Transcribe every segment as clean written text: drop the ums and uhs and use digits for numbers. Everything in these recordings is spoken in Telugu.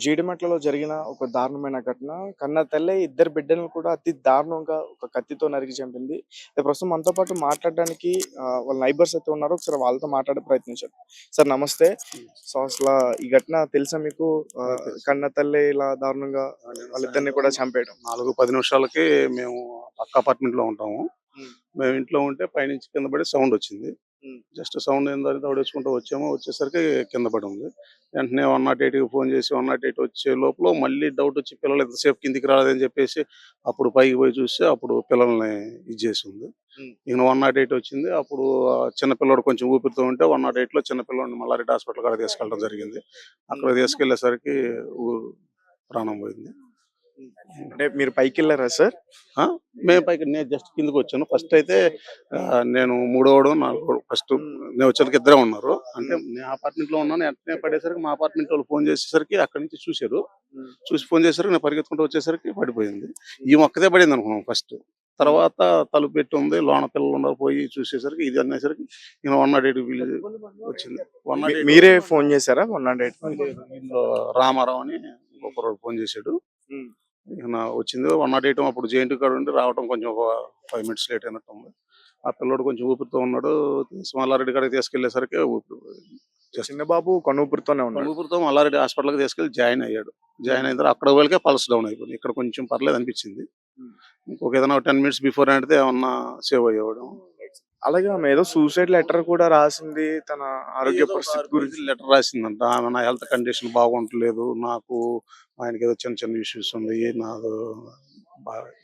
జీడిమెట్లలో జరిగిన ఒక దారుణమైన ఘటన. కన్న తల్లే ఇద్దరు బిడ్డలను కూడా అతి దారుణంగా ఒక కత్తితో నరికి చంపింది. ప్రస్తుతం మనతో పాటు మాట్లాడడానికి వాళ్ళ నైబర్స్ అయితే ఉన్నారు. ఒకసారి వాళ్ళతో మాట్లాడే ప్రయత్నించాను. సార్ నమస్తే. సో, అసల ఈ ఘటన తెలుసా మీకు? కన్న తల్లే ఇలా దారుణంగా వాళ్ళిద్దరిని కూడా చంపేయడం. 4-10 నిమిషాలకి మేము పక్క అపార్ట్మెంట్‌లో ఉంటాము. మేము ఇంట్లో ఉంటే పైనుంచి కింద పడి సౌండ్ వచ్చింది. జస్ట్ సౌండ్ ఏందని దౌడేసుకుంటూ వచ్చాము. వచ్చేసరికి కింద పడి ఉంది. వెంటనే 108కి ఫోన్ చేసి 108 వచ్చే లోపల మళ్ళీ డౌట్ వచ్చి పిల్లలు ఎంతసేపు కిందికి రాలేదని చెప్పేసి అప్పుడు పైకి పోయి చూస్తే అప్పుడు పిల్లల్ని ఇది చేసి ఉంది. ఇక 108 వచ్చింది. అప్పుడు చిన్న పిల్లోడు కొంచెం ఊపిరితో ఉంటే 108లో చిన్న పిల్లోడిని మల్లారెడ్డి హాస్పిటల్ కాడ తీసుకెళ్ళడం జరిగింది. అక్కడ తీసుకెళ్ళేసరికి ప్రాణం పోయింది. అంటే మీరు పైకెళ్లారా సార్? నేను జస్ట్ కిందకొచ్చాను. ఫస్ట్ అయితే నేను మూడోవాడు, నాలుగోడు నేను వచ్చేసరికి ఇద్దరే ఉన్నారు. అంటే నేను అపార్ట్మెంట్‌లో ఉన్నాను. వెంటనే పడేసరికి మా అపార్ట్మెంట్ వాళ్ళు ఫోన్ చేసేసరికి అక్కడి నుంచి చూసారు. చూసి ఫోన్ చేసేసరికి నేను పరిగెత్తుకుంటూ వచ్చేసరికి పడిపోయింది. ఈమె ఒక్కతే పడింది అనుకున్నాం ఫస్ట్. తర్వాత తలుపు పెట్టి ఉంది. లోన పిల్లలు ఉన్నారు. పోయి చూసేసరికి ఇది అనేసరికి నేను 108 వచ్చింది. మీరే ఫోన్ చేశారా 108? వీళ్ళు రామారావు అని ఇంకొకరోడు ఫోన్ చేశాడు. వచ్చింది 108. అప్పుడు జేఎన్‌టీ కాడ ఉండి రావడం కొంచెం ఒక 5 మినిట్స్ లేట్ అయినట్టుంది. ఆ పిల్లోడు కొంచెం ఊపిరితో ఉన్నాడు. మల్లారెడ్డి కాడికి తీసుకెళ్లేసరికి చిన్న బాబు కనుఊపిరితోనే ఉన్నాడు. ఊపిరితో మల్లారెడ్డి హాస్పిటల్‌కి తీసుకెళ్ళి జాయిన్ అయ్యాడు. జాయిన్ అయిన తర్వాత అక్కడ వాళ్ళకే పల్స్ డౌన్ అయిపోయింది. ఇక్కడ కొంచెం పర్లేదు అనిపించింది. ఇంకొక ఏదైనా 10 మినిట్స్ బిఫోర్ అంటే ఏమన్నా సేవ్ అయ్యేవాడు. అలాగే ఆమె ఏదో సూసైడ్ లెటర్ కూడా రాసింది. తన ఆరోగ్య పరిస్థితి గురించి లెటర్ రాసిందంట. ఆమె నా హెల్త్ కండిషన్ బాగుంటలేదు. నాకు ఆయనకి ఏదో చిన్న చిన్న ఇష్యూస్ ఉన్నాయి. నాది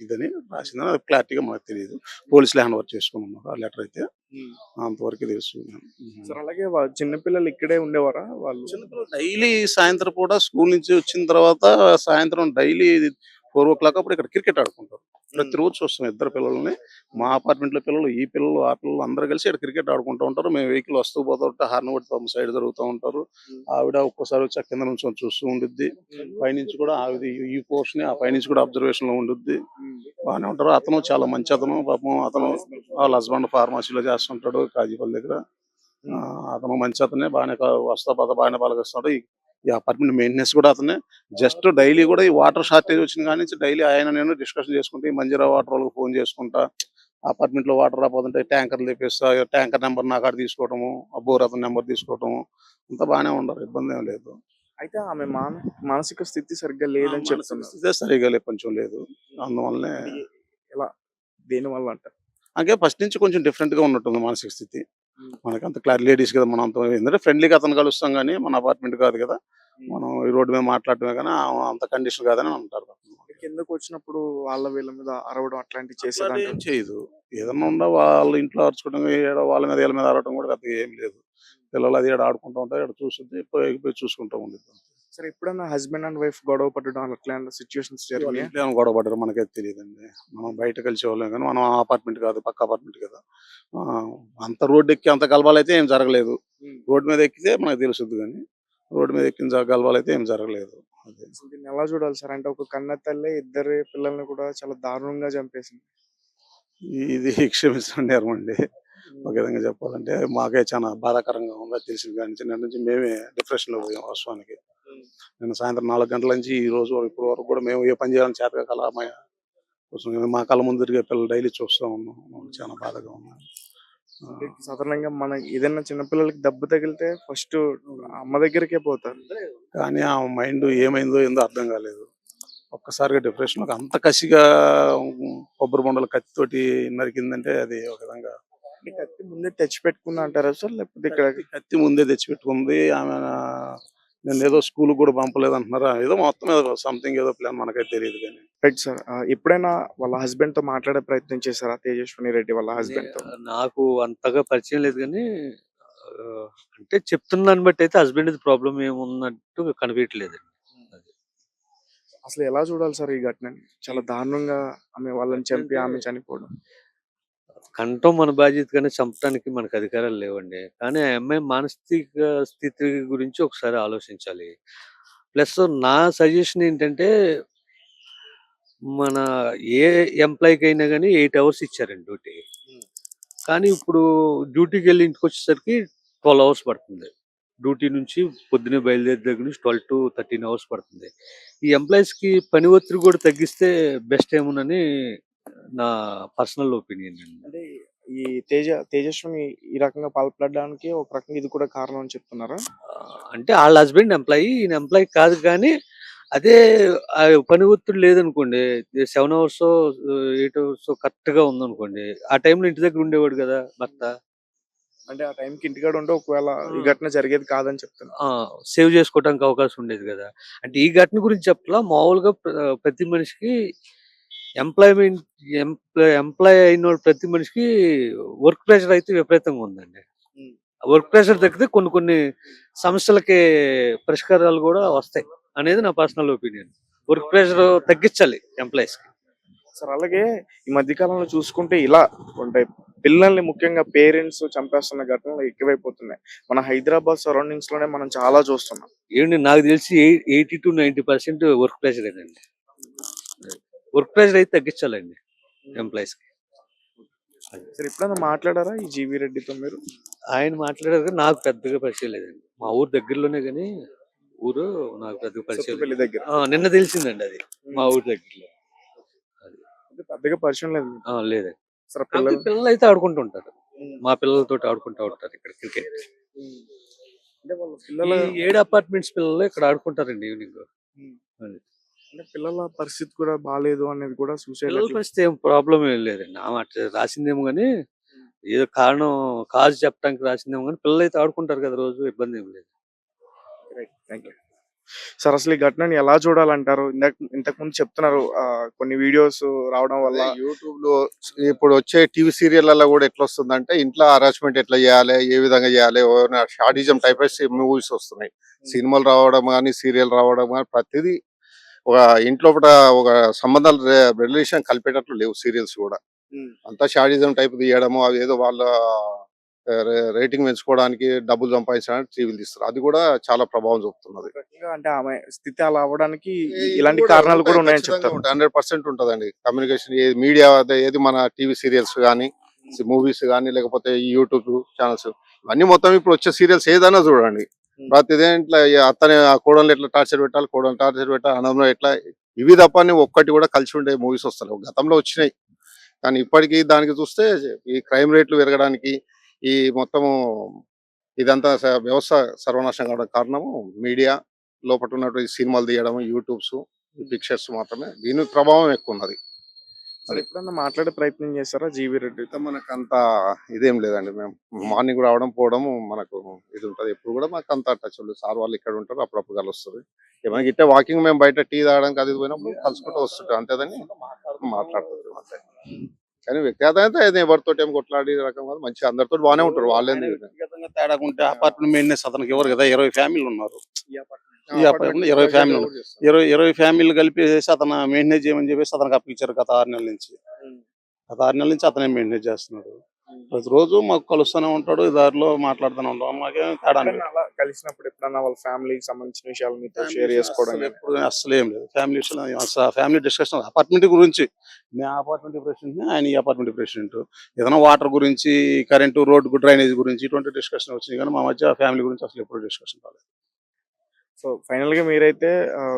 ఇదని రాసిందని అది క్లారిటీగా మనకు తెలియదు. పోలీసులు హ్యాండ్ ఓవర్ చేసుకున్నారు ఆ లెటర్ అయితే. అంతవరకు తెలుసు. సార్ అలాగే చిన్నపిల్లలు ఇక్కడే ఉండేవారా వాళ్ళు? చిన్నపిల్లలు డైలీ సాయంత్రం పూట స్కూల్ నుంచి వచ్చిన తర్వాత సాయంత్రం డైలీ 4 o'clock అప్పుడు ఇక్కడ క్రికెట్ ఆడుకుంటారు. ప్రతిరోజు చూస్తాం ఇద్దరు పిల్లల్ని. మా అపార్ట్మెంట్లో పిల్లలు, ఈ పిల్లలు, ఆ పిల్లలు అందరూ కలిసి ఇక్కడ క్రికెట్ ఆడుకుంటూ ఉంటారు. మేము వెహికల్ వస్తూ పోతూ ఉంటే హార్న్ కొట్టి సైడ్ జరుగుతూ ఉంటారు. ఆవిడ ఒక్కోసారి వచ్చి కింద నుంచి చూస్తూ ఉండిద్ది. పైనుంచి కూడా ఆవిడ ఈ పోర్షన్ ఆ పైనుంచి కూడా అబ్జర్వేషన్ లో ఉండిద్ది. బాగానే ఉంటారు. అతను చాలా మంచి అతను. పాపం అతను వాళ్ళ హస్బెండ్ ఫార్మసీలో చేస్తుంటాడు కాజీపల్లి దగ్గర. అతను మంచి అతనే. బాగానే వస్తా పోతా బాగానే పలకరిస్తాడు. ఈ అపార్ట్మెంట్ మెయింటెనెన్స్ కూడా అతనే. జస్ట్ డైలీ కూడా ఈ వాటర్ షార్టేజ్ వచ్చిన కానీ నుంచి డైలీ ఆయన నేను డిస్కషన్ చేసుకుంటే ఈ మంజీరా వాటర్ వాళ్ళకి ఫోన్ చేసుకుంటా అపార్ట్మెంట్ లో వాటర్ రాకపోతుంటే ట్యాంకర్లు తెప్పిస్తా. ట్యాంకర్ నెంబర్ నా కాడ తీసుకోవటము, బోర్ అతని నెంబర్ తీసుకోవటము అంతా బాగానే ఉండరు. ఇబ్బంది ఏం లేదు. అయితే ఆమె మానసిక స్థితి సరిగ్గా లేదని చెప్తున్నారు. సరిగా లేదు, కొంచెం లేదు. అందువల్లనే ఎలా దేనివల్ల అంటారు? అంటే ఫస్ట్ నుంచి కొంచెం డిఫరెంట్ గా ఉన్నట్టుంది మానసిక స్థితి. మనకి అంత క్లారిటీ లేడీస్ కదా, మనం అంత ఎందుకంటే ఫ్రెండ్లీగా అతను కలుస్తాం కానీ మన అపార్ట్మెంట్ కాదు కదా. మనం ఈ రోడ్డు మీద మాట్లాడటమే కానీ అంత కండిషన్ కాదని అంటారు. కిందకు వచ్చినప్పుడు వాళ్ళ వీళ్ళ మీద అరవడం అట్లాంటివి చేసేది ఏం చేయదు. ఏదన్నా ఉందా వాళ్ళ ఇంట్లో అరుచుకోవడం, వాళ్ళ మీద వీళ్ళ మీద అరవడం కూడా పెద్దగా ఏం లేదు. పిల్లలు అది ఆడుకుంటూ ఉంటారు. ఇక్కడ చూస్తుంది పోయి చూసుకుంటూ ఉండేది. సరే, ఎప్పుడన్నా హస్బెండ్ అండ్ వైఫ్ గొడవ పడడం అట్లాంటి సిచ్యువేషన్స్ జరిగినాయి? గొడవ పడ్డారు మనకైతే తెలియదండి. మనం బయట కలిసి వాళ్ళం కానీ మనం అపార్ట్మెంట్ కాదు, పక్క అపార్ట్మెంట్ కదా. అంత రోడ్డు ఎక్కి అంత గలబాలైతే ఏం జరగలేదు. రోడ్డు మీద ఎక్కితే మనకు తెలుస్తుంది కానీ రోడ్డు మీద ఎక్కిన గలబాలైతే ఏం జరగలేదు. దీన్ని ఎలా చూడాలి సార్? అంటే ఒక కన్న తల్లి ఇద్దరు పిల్లల్ని కూడా చాలా దారుణంగా చంపేసింది. ఇది క్షమించండి అండి. ఒక విధంగా చెప్పాలంటే మాకే చాలా బాధాకరంగా ఉందా తెలిసింది. కానీ నిన్న నుంచి మేమే డిప్రెషన్ లో పోయాం వాస్తవానికి. నిన్న సాయంత్రం 4 గంటల నుంచి ఈ రోజు ఇప్పటి వరకు కూడా మేము ఏ పని చేయాలని చేతగా కళామయ మా కళ్ళ ముందు తిరిగే పిల్లలు డైలీ చూస్తూ ఉన్నాం. చాలా బాధగా ఉన్నాం. సాధారణంగా మన ఏదైనా చిన్నపిల్లలకి దెబ్బ తగిలితే ఫస్ట్ అమ్మ దగ్గరికే పోతారు. కానీ ఆ మైండ్ ఏమైందో ఏందో అర్థం కాలేదు. ఒక్కసారిగా డిప్రెషన్ అంత కసిగా కొబ్బరి బొండలు కత్తితోటి నరికిందంటే అది ఒక విధంగా. కత్తి ముందే తెచ్చి పెట్టుకుందా అంటారా సార్? లేకపోతే ఇక్కడ కత్తి ముందే తెచ్చిపెట్టుకుంది ఆమె. నేను ఏదో స్కూల్ కూడా పంపలేదు అంటున్నారా, ఏదో మొత్తం ఏదో సంథింగ్ ఏదో ప్లాన్ మనకైతే తెలియదు కానీ. Right sir. ఎప్పుడైనా వాళ్ళ హస్బెండ్ తో మాట్లాడే ప్రయత్నం చేశారా తేజస్విని రెడ్డి వాళ్ళ హస్బెండ్ తో? నాకు అంతగా పరిచయం లేదు కానీ అంటే చెప్తున్నాను బట్టి అయితే హస్బెండ్ ప్రాబ్లం ఏమున్నట్టు కనిపించలేదు. అసలు ఎలా చూడాలి సార్ ఈ ఘటనని? చాలా దారుణంగా ఆమె వాళ్ళని చంపి ఆమె చనిపోవడం. కంటం మన బాధ్యత, కానీ చంపడానికి మనకు అధికారాలు లేవండి. కానీ ఆ అమ్మాయి మానసిక స్థితి గురించి ఒకసారి ఆలోచించాలి. ప్లస్ నా సజెషన్ ఏంటంటే మన ఏ ఎంప్లాయీకి అయినా కానీ 8 hours ఇచ్చారండి డ్యూటీ. కానీ ఇప్పుడు డ్యూటీకి వెళ్ళి ఇంటికి వచ్చేసరికి 12 hours పడుతుంది. డ్యూటీ నుంచి పొద్దున్నే బయలుదేరే దగ్గర నుంచి 12 to 13 అవర్స్ పడుతుంది. ఈ ఎంప్లాయీస్‌కి పని ఒత్తిడి కూడా తగ్గిస్తే బెస్ట్ ఏమోనని నా పర్సనల్ ఒపీనియన్ అండి. అంటే ఈ తేజస్విని ఈ రకంగా పాల్పడడానికి ఒక రకంగా ఇది కూడా కారణం అని చెప్తున్నారా? అంటే ఆళ్ళ హస్బెండ్ ఎంప్లాయీ. ఈయన ఎంప్లాయీ కాదు కానీ, అదే పని ఒత్తిడి లేదనుకోండి, 7 అవర్సో, 8 అవర్సో కరెక్ట్‌గా ఉందనుకోండి, ఆ టైంలో ఇంటి దగ్గర ఉండేవాడు కదా భర్త. అంటే ఆ టైంకి ఇంటికాడ ఉంటే ఒకవేళ ఈ ఆ! ఘటన జరిగేది కాదని చెప్తున్నారు. ఆ! సేవ్ చేసుకోవడానికి అవకాశం ఉండేది కదా! అంటే ఈ ఘటన గురించి చెప్పలా. మామూలుగా ప్రతి మనిషికి ఎంప్లాయ్‌మెంట్ ఎంప్లాయ్ అయినోడు ప్రతి మనిషికి వర్క్ ప్రెషర్ అయితే విపరీతంగా ఉందండి. హ్మ్. వర్క్ ప్రెషర్ తగ్గితే కొన్ని కొన్ని సమస్యలకి పరిష్కారాలు గూడా వస్తాయి అనేది నా పర్సనల్ ఒపీనియన్. వర్క్ ప్రెషర్ తగ్గిచ్చాలి ఎంప్లాయీస్‌కి. సార్ అలాగే ఈ మధ్య కాలంలో చూసుకుంటే ఇలా ఉంటాయి. పిల్లల్ని ముఖ్యంగా పేరెంట్స్ చంపేస్తున్న ఘటనలు ఎక్కువైపోతున్నాయి. మన హైదరాబాద్ సరౌండింగ్స్ లోనే మనం చాలా చూస్తున్నాం. ఏవండీ నాకు తెలిసి 80-90% వర్క్ ప్రెషరేనండి. వర్క్ ప్రెషర్ అయితే తగ్గిచ్చాలండి ఎంప్లాయీస్‌కి. సార్ ఎప్పుడైనా మాట్లాడారా ఈ జీవీ రెడ్డితో మీరు? ఆయన మాట్లాడారు గానీ నాకు పెద్దగా పరిచయం లేదండి. మా ఊరు దగ్గరలోనే గానీ, ఊరు నాకు పెద్దగా పరిచయం లేదు. సత్తుపల్లి దగ్గర. నిన్న తెలిసిందండి అది. మా ఊరు దగ్గరలో. అది. అంటే పెద్దగా పరిచయం లేదు మీకు. లేదండి. సార్ కాకపోతే పిల్లలు పిల్లలైతే ఆడుకుంటూ ఉంటారు. హ్మ్. మా పిల్లలతోటి ఆడుకుంటా ఉంటారు ఇక్కడ క్రికెట్. హ్మ్. అంటే వాళ్ళ ఈ పిల్లల 7 అపార్ట్మెంట్స్ పిల్లలు ఇక్కడ ఆడుకుంటారండి ఈవినింగ్. హ్మ్. అది. అంటే పిల్లల పరిస్థితి కూడా బాలేదు అనేది కూడా సూసైడ్ పిల్లల పరిస్థితి ఏం ప్రాబ్లమ్ ఏం లేదండి. ఆమె అట్లా రాసిందేమో గానీ, ఏదో కారణం కాజ్ చెప్పడానికి రాసిందేమో గానీ, పిల్లలైతే ఆడుకుంటారు కదా రోజు, ఇబ్బందేం లేదు. రైట్. Thank you. సార్ అసలు ఈ ఘటనని ఎలా చూడాలంటారు? ఇంతకుముందు చెప్తున్నారు కొన్ని వీడియోస్ రావడం వల్ల అదే యూట్యూబ్‌లో ఇప్పుడు వచ్చే టీవీ సీరియల్‌లలో గూడా ఎట్లొస్తుందంటే, ఇంట్లో హరాస్మెంట్ ఎట్లా జేయాలే? ఏ విధంగా జేయాలి? ఓనా షాడిజం టైపెస్ మూవీస్ వస్తున్నాయి. సినిమాలు రావడం గాని, సీరియల్ రావడం గాని ప్రతిదీ ఒక ఇంట్లోపట ఒక సంబంధాలు రిలేషన్ కలిపేటట్లు లేవు సీరియల్స్ గూడా. హ్మ్. అంతా షాడిజం టైప్ తీయడము, అవేదో వాళ్ళ రేటింగ్ పెంచుకోవడానికి, డబ్బులు సంపాదించడానికి టీవీలు తీస్తారు. అది గూడా చాలా ప్రభావం చూపుతున్నది. ఒక రకంగా అంటే ఆమె స్థితి అలా అవ్వడానికి ఇది ఇలాంటి కూడా కారణాలు ఉంటాయి. కూడా ఉన్నాయని ఖచ్చితంగా చెప్తారు. ఉంటాయి. 100% ఉంటదండి. కమ్యూనికేషన్ మీడియా ఏది మన టీవీ సీరియల్స్ గాని, మూవీస్ గాని, లేకపోతే ఈ యూట్యూబ్ ఛానెల్స్ ఇవన్నీ మొత్తం ఇప్పుడు వచ్చే సీరియల్స్ ఏదైనా చూడండి. హ్మ్. ప్రతిదేంట్లో అత్తని ఆ కోడల్ని ఎట్లా టార్చర్ పెట్టాలి, కోడల్ని టార్చర్ పెట్టాలి, అన్నంలో ఎట్లా ఇవి తప్ప ఒక్కటి కూడా కలిసి ఉండే మూవీస్ వస్తలేవు. గతంలో వచ్చినాయి. కానీ ఇప్పటికి దానికి చూస్తే ఈ క్రైమ్ రేట్లు పెరగడానికి, ఈ మొత్తము ఇదంతా వ్యవస్థ సర్వనాశనం కావడానికి కారణము మీడియా లోపట ఉన్నటువంటి సినిమాలు తీయడం, యూట్యూబ్స్, పిక్చర్స్ మాత్రమే. దీని ప్రభావం ఎక్కువున్నది. సార్ ఎప్పుడన్నా మాట్లాడే ప్రయత్నం చేశారా జీవీ రెడ్డితో? అయితే మనకంత ఇదేం లేదండి. మేము మార్నింగ్ రావడం, పోవడము మనకు ఇది ఉంటది. ఎప్పుడు కూడా మాకంత టచ్ ఉండదు. సార్ వాళ్ళు ఇక్కడ ఉంటారు. అప్పుడప్పుడు కలుస్తది. ఏమైనా గిట్టే వాకింగ్ మేము బయట టీ తాగడానికి అది ఇది పోయినప్పుడు కలుసుకుంటూ వస్తుంటాం. అంతే గాని మాట్లాడుతుంటాం అంతే. కానీ వ్యక్తిగతంగా అయితే ఎవరితోటి ఏం కొట్లాడి రకం కాదు. మంచిగా అందరితోటి బానే ఉంటారు. ఆయన వాళ్ళేంది వ్యక్తిగతంగా తేడాకుంటే అపార్ట్మెంట్ మెయింటెనెన్స్ అతనికి ఎవరు కదా 20 ఫ్యామిలీలు ఉన్నారు. ఈ అపార్ట్మెంట్. ఈ అపార్ట్మెంట్ 20 ఫ్యామిలీలు ఉన్నారు. 20 ఫ్యామిలీలు కలిపేసి అతను మెయింటైన్ చేయమని చెప్పేసి అతనికి అప్పించారు గత 6 నెలల నుంచి. హ్మ్. గత 6 నెలల నుంచి అతనే మెయింటైన్ చేస్తున్నాడు. హ్మ్. ప్రతిరోజు మాకు కలుస్తూనే ఉంటాడు. దారిలో మాట్లాడుతూనే ఉంటాం. మాకేం తేడా ఎప్పుడన్నా అలా కలిసినప్పుడు ఎప్పుడన్నా వాళ్ళ ఫ్యామిలీకి సంబంధించిన విషయాలు మీతో షేర్ చేసుకోవడం గాని? ఎప్పుడు అస్సలు ఏం లేదు. ఫ్యామిలీ విషయంలో ఫ్యామిలీ డిస్కషన్ అపార్ట్మెంట్ గురించి. నేను అపార్ట్మెంట్ ప్రెసిడెంట్, ఆయన ఈ అపార్ట్మెంట్ ప్రెసిడెంట్. ఏదైనా వాటర్ గురించి, కరెంటు, రోడ్డు డ్రైనేజ్ గురించి ఇటువంటి డిస్కషన్ వచ్చినాయి కానీ మా మధ్య ఫ్యామిలీ గురించి అసలు ఎప్పుడు డిస్కషన్ రాలేదు. సో ఫైనల్ గా మీరైతే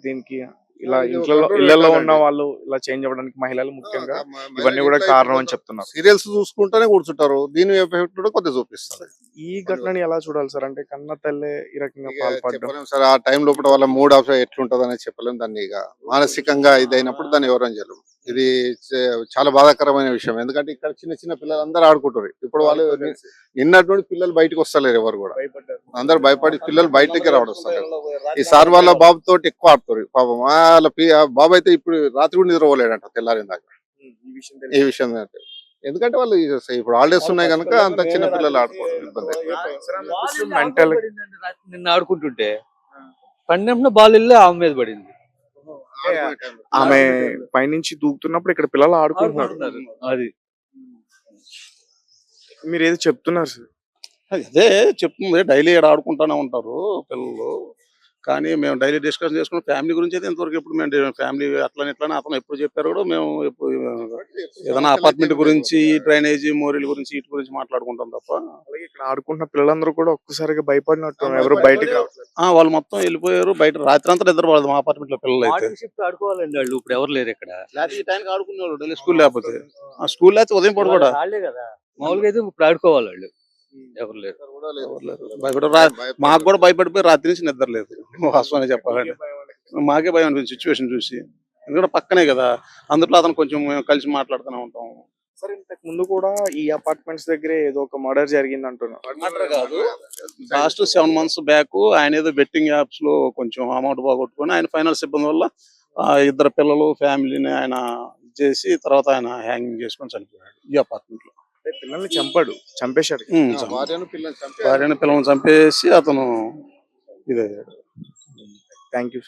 దీనికి ఇలా ఇది ఇళ్లలో కంట్రోల్ ఉన్న పెట్టాలండి. వాళ్ళు ఇలా చేంజ్ అవ్వడానికి మహిళలు ముఖ్యంగా ఇవన్నీ కూడా కారణం అని చెప్తున్నారు. సీరియల్స్ చూసుకుంటూనే కూర్చుంటారు. దీని ఎఫెక్ట్ కూడా కొద్దిగా చూపిస్తుంది. ఈ ఘటనని ఎలా చూడాలి సార్? అంటే కన్న తల్లే ఈ రకంగా ఇక పాల్పడడం. చెప్పలేం సార్. ఆ టైం లోపల వాళ్ళ మూడ్ ఆఫ్ ఎట్లుంటది అనేది చెప్పలేం. దాన్ని ఇక మానసికంగా ఇదైనప్పుడు దాన్ని ఎవరేం చేయలేం. ఇది చాలా బాధాకరమైన విషయం. ఎందుకంటే ఇక్కడ చిన్న చిన్న పిల్లలు అందరూ ఆడుకుంటారు. ఇప్పుడు వాళ్ళు నిన్నటి నుండి పిల్లలు బయటకు వస్తలేరు ఎవరు కూడా. భయపడ్డారు. అందరు భయపడి పిల్లలు బయటకి రావడం వస్తలేరు. ఈ సార్ వాళ్ళ బాబు తోటి ఎక్కువ ఆడుతారు పాపం. వాళ్ళ ఆ బాబు అయితే ఇప్పుడు రాత్రి కూడా నిద్రపోలేడంట తెల్లారిన దాకా ఈ విషయం ఈ విషయం అంటే. ఎందుకంటే వాళ్ళు ఇప్పుడు హాలిడేస్ ఉన్నాయి కనుక అంత చిన్న పిల్లలు ఆడుకోవడం ఇబ్బంది. మెంటల్ నిన్న ఆడుకుంటుంటే పడినప్పుడు బాల్ వెళ్ళి ఆమె మీద పడింది. ఆమె పైనుంచి దూకుతున్నప్పుడు ఇక్కడ పిల్లలు ఆడుకుంటున్నారు. అది మీరు ఏదో చెప్తున్నారు సార్. అదే చెప్తుంది డైలీ ఇక్కడ ఆడుకుంటూనే ఉంటారు పిల్లలు. కానీ మేము డైలీ డిస్కషన్ చేసుకున్న ఫ్యామిలీ గురించి అయితే ఇంతవరకు ఎప్పుడు మేము ఫ్యామిలీ అట్లా ఇట్లా అతను ఎప్పుడు చెప్పారు కూడా మేము ఎప్పుడు ఏదైనా అపార్ట్మెంట్ గురించి డ్రైనేజీ మోరీల గురించి వీటి గురించి మాట్లాడుకుంటాం తప్ప అలాగే ఇక్కడ ఆడుకుంటున్న పిల్లలందరూ కూడా ఒక్కసారిగా భయపడినట్టు ఎవరు బయటికి రావట్లేదు. వాళ్ళు మొత్తం వెళ్ళిపోయారు బయట రాత్రి అంతా నిద్ర పడదు మా అపార్ట్మెంట్ లో పిల్లలు అయితే మార్నింగ్ షిఫ్ట్ ఆడుకోవాలండి వాళ్ళు, ఇప్పుడు ఎవరు లేరు ఇక్కడ. లేకపోతే ఈ టైంకి ఆడుకునేవాళ్ళు డైలీ స్కూల్ లేకపోతే ఆ స్కూల్ లేకపోతే ఉదయం పూట కూడా వాళ్ళే కదా మామూలుగా అయితే ఇప్పుడు ఆడుకోవాలి వాళ్ళు, ఎవరు లేరు. మాకు కూడా భయపడిపోయి రాత్రి నుంచి నిద్ర లేదు వాస్తవాన్ని చెప్పాలంటే. మాకే భయం అనిపించింది సిచ్యువేషన్ చూసి, ఎందుకంటే పక్కనే కదా అందులో అతను కొంచెం మేము కలిసి మాట్లాడుతూనే ఉంటాం. సరే, ఇంతకు ముందు కూడా ఈ అపార్ట్మెంట్స్ దగ్గరే ఏదో ఒక మర్డర్ జరిగింది అంటున్నారు. మర్డర్ కాదు, లాస్ట్ 7 months బ్యాక్ ఆయన ఏదో బెట్టింగ్ యాప్స్ లో కొంచెం అమౌంట్ పోగొట్టుకొని ఆయన ఫైనాన్స్ ఇబ్బంది వల్ల ఇద్దరు పిల్లలు ఫ్యామిలీని ఆయన చేసి తర్వాత ఆయన హ్యాంగింగ్ చేసుకొని చనిపోయాడు ఈ అపార్ట్మెంట్ లో. అంటే పిల్లల్ని చంపేశాడు. భార్యను పిల్లల్ని చంపేసి అతను ఇదయ్యాడు. Thank you.